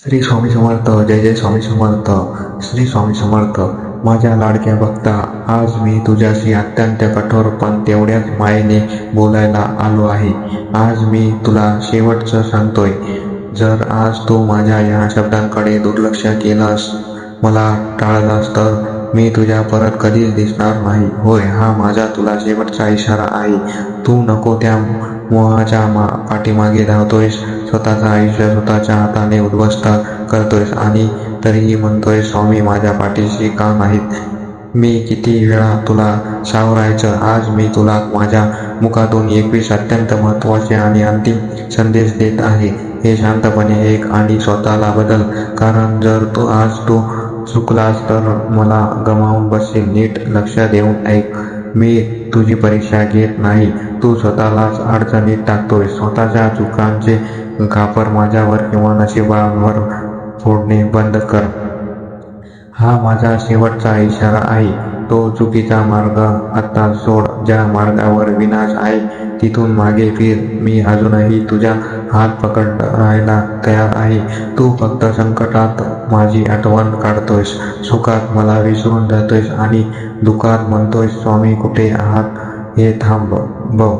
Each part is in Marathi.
श्री स्वामी समर्थ. जय जय स्वामी समर्थ. श्री स्वामी समर्थ. माझ्या लाडक्या भक्ता, आज मी तुझ्याशी अत्यंत कठोर पण तेवढ्याच मायेने बोलायला आलो आहे. आज मी तुला शेवटचं सांगतोय. जर आज तू माझ्या या शब्दांकडे दुर्लक्ष केलंस, मला टाळलास, तर मी तुझ्या परत कधीच दिसणार नाही. होय, हा माझा तुला शेवटचा इशारा आहे. तू नको त्या मोहाच्या पाठीमागे धावतोयस, स्वतःचं आयुष्य स्वतःच्या हाताने उद्ध्वस्त करतोयस आणि तरीही म्हणतोय, स्वामी माझ्या पाठीशी का नाहीत? मी किती वेळा तुला सावरायचं. आज मी तुला माझ्या मुखातून 21 अत्यंत महत्त्वाचे आणि अंतिम संदेश देत आहे. हे शांतपणे ऐक आणि स्वतःला बदल, कारण जर तू चुकलास तर मला गमावून बसशील. नीट लक्ष देऊन ऐक. मी तुझी परीक्षा घेत नाही, तू स्वतःलाच अडचणीत टाकतोय. स्वतःच्या चुकांचे खापर माझ्यावर किंवा नशिबावर फोडणे बंद कर. हा माझा शेवटचा इशारा आहे. तो चुकीचा मार्ग आता सोड. ज्या मार्गावर विनाश आहे तिथून मागे फिर. मी अजूनही तुझा हात पकडायला तयार आहे. तू फक्त संकटात माझी आठवण काढतोयस, सुखात मला विसरून जातोयस आणि दुःखात म्हणतोयस, स्वामी कुठे आहात? हे थांबव.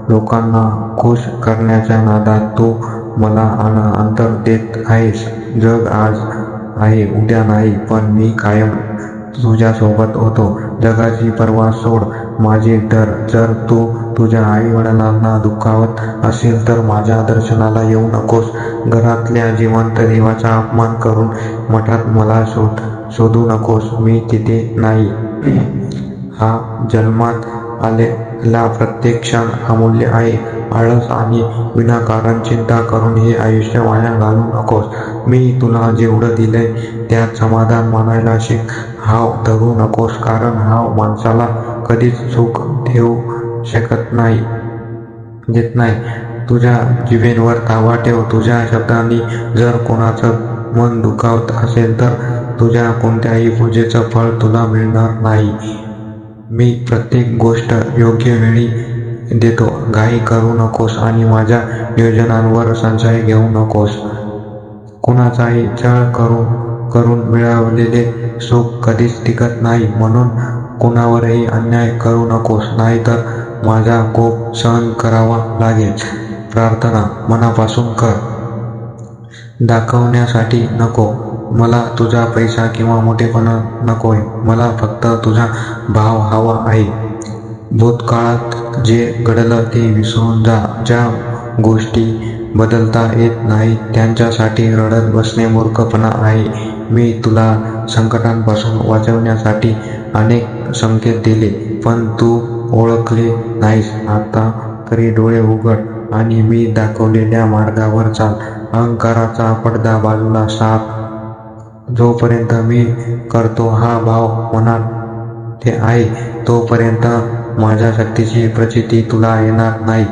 लोकांना खुश करण्याच्या नादात तू मला अंतर देत आहेस. जग आज आहे, उद्या नाही, पण मी कायम तुझ्यासोबत होतो. जगाची पर्वा सोड, माझी धर. जर तू तुझ्या आई वडिलांना दुखावत असेल तर माझ्या दर्शनाला येऊ नकोस. घरातल्या जिवंत देवाचा अपमान करून मठात मला शोधू नकोस. मी तिथे नाही. हा जन्मात आलेला प्रत्येक क्षण अमूल्य आहे. आळस आणि विनाकारण चिंता करून हे आयुष्य वाया घालवू नकोस. मी तुला जेवढं दिलंय त्यात समाधान मानायला शिक. हाव धरू नकोस, कारण हाव माणसाला कधीच सुख देऊ शकत देत नाही. तुझ्या जिभेवर ताबा ठेव. तुझ्या शब्दांनी जर कोणाचं मन दुखावत असेल तर तुझ्या कोणत्याही पूजेचं फळ तुला मिळणार नाही. मी प्रत्येक गोष्ट योग्य वेळी देतो. घाई करू नकोस आणि माझ्या नियोजनांवर संशय घेऊ नकोस. कुणाचाही छळ करून मिळवलेले सुख कधीच टिकत नाही. म्हणून कुणावरही अन्याय करू नकोस, नाहीतर माझा कोप सहन करावा लागेल. प्रार्थना मनापासून कर, दाखवण्यासाठी नको. मला तुझा पैसा किंवा मोठेपणा नकोय. मला फक्त तुझा भाव हवा आहे. भूतकाळात जे घडलं ते विसरून जा. ज्या गोष्टी बदलता येत नाहीत त्यांच्यासाठी रडत बसणे मूर्खपणा आहे. मी तुला संकटांपासून वाचवण्यासाठी अनेक संकेत दिले, पण तू ओळखले नाहीस. आता तरी डोळे उघड आणि मी दाखवलेल्या मार्गावर चाल. अहंकाराचा पडदा बाजूला सार. जोपर्यंत मी करतो हा भाव मनात आहे, तोपर्यंत माझ्या शक्तीची प्रचिती तुला येणार नाही.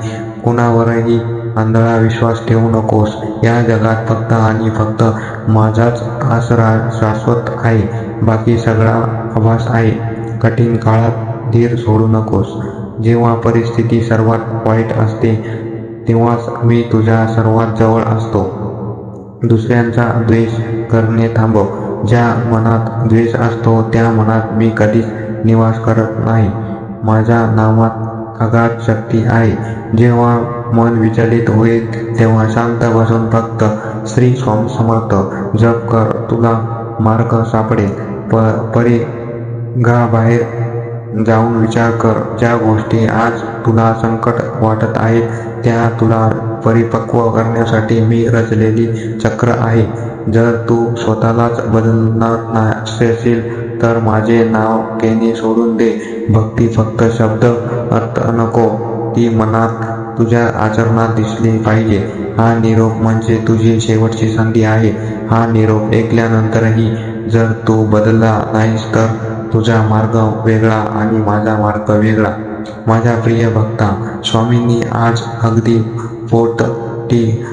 कुणावरही आंधळा विश्वास ठेवू नकोस. या जगात फक्त आणि फक्त माझाच आसरा शाश्वत आहे. बाकी सगळा आभास आहे. कठीण काळात धीर सोडू नकोस. जेव्हा परिस्थिती सर्वात वाईट असते तेव्हाच मी तुझ्या सर्वात जवळ असतो. दुसऱ्यांचा द्वेष करणे थांबव. ज्या मनात द्वेष असतो त्या मनात मी कधीच निवास करत नाही. माझ्या नावात अगाध शक्ती आहे. जेव्हा मन विचलित होईल तेव्हा शांत बसून फक्त श्री स्वामी समर्थ जप कर. तुला मार्ग सापडेल. परिघाबाहेर जाऊन विचार कर. ज्या गोष्टी आज तुला संकट वाटत आहेत त्या तुला परिपक्व करण्यासाठी मी रचलेली चक्र आहे. जर तू स्वतःलाच बदलणार नसेल तर माझे नाव घेणे सोडून दे. भक्ती फक्त शब्द, अर्थ नको. ती मनात तुझ्या आचरणात दिसली पाहिजे. हा निरोप म्हणजे तुझी शेवटची संधी आहे. हा निरोप ऐकल्यानंतरही जर तू बदलला नाहीस तर तुझा मार्ग वेगळा आणि माझा मार्ग वेगळा. माझ्या प्रिय भक्ता, स्वामींनी आज अगदी पोटतिडकीने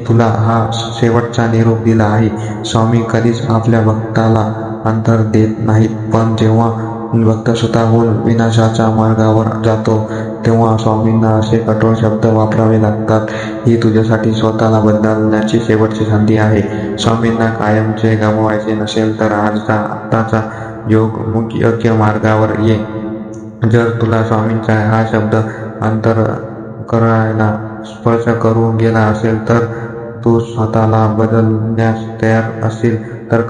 तुला हा शेवटचा निरोप दिला आहे. स्वामी कधीच आपल्या भक्ताला अंतर देत नाहीत, पण जेव्हा भक्त स्वतःहून विनाशाच्या मार्गावर जातो तेव्हा स्वामींना असे कठोर शब्द वापरावे लागतात. ही तुझ्यासाठी स्वतःला बदलण्याची शेवटची संधी आहे. स्वामींना कायमचे गमवायचे नसेल तर आत्ताचा योग्य मार्गावर ये. जर तुला स्वामींचा हा शब्द अंतर करायला स्पर्श करून गेला असेल तर तू स्वतःला बदलण्यास तयार असेल तर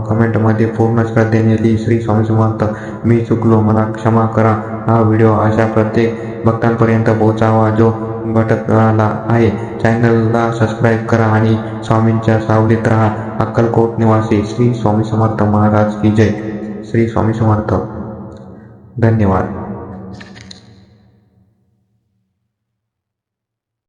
कमेंटमध्ये पूर्ण श्रद्धेने लिही, श्री स्वामी समर्थ. मी चुकलो, मला क्षमा करा. हा व्हिडिओ अशा प्रत्येक भक्तांपर्यंत पोहोचावा जो भटकला आहे. चॅनलला सबस्क्राईब करा आणि स्वामींच्या सावलीत राहा. अक्कलकोट निवासी श्री स्वामी समर्थ महाराज की जय. श्री स्वामी समर्थ. धन्यवाद.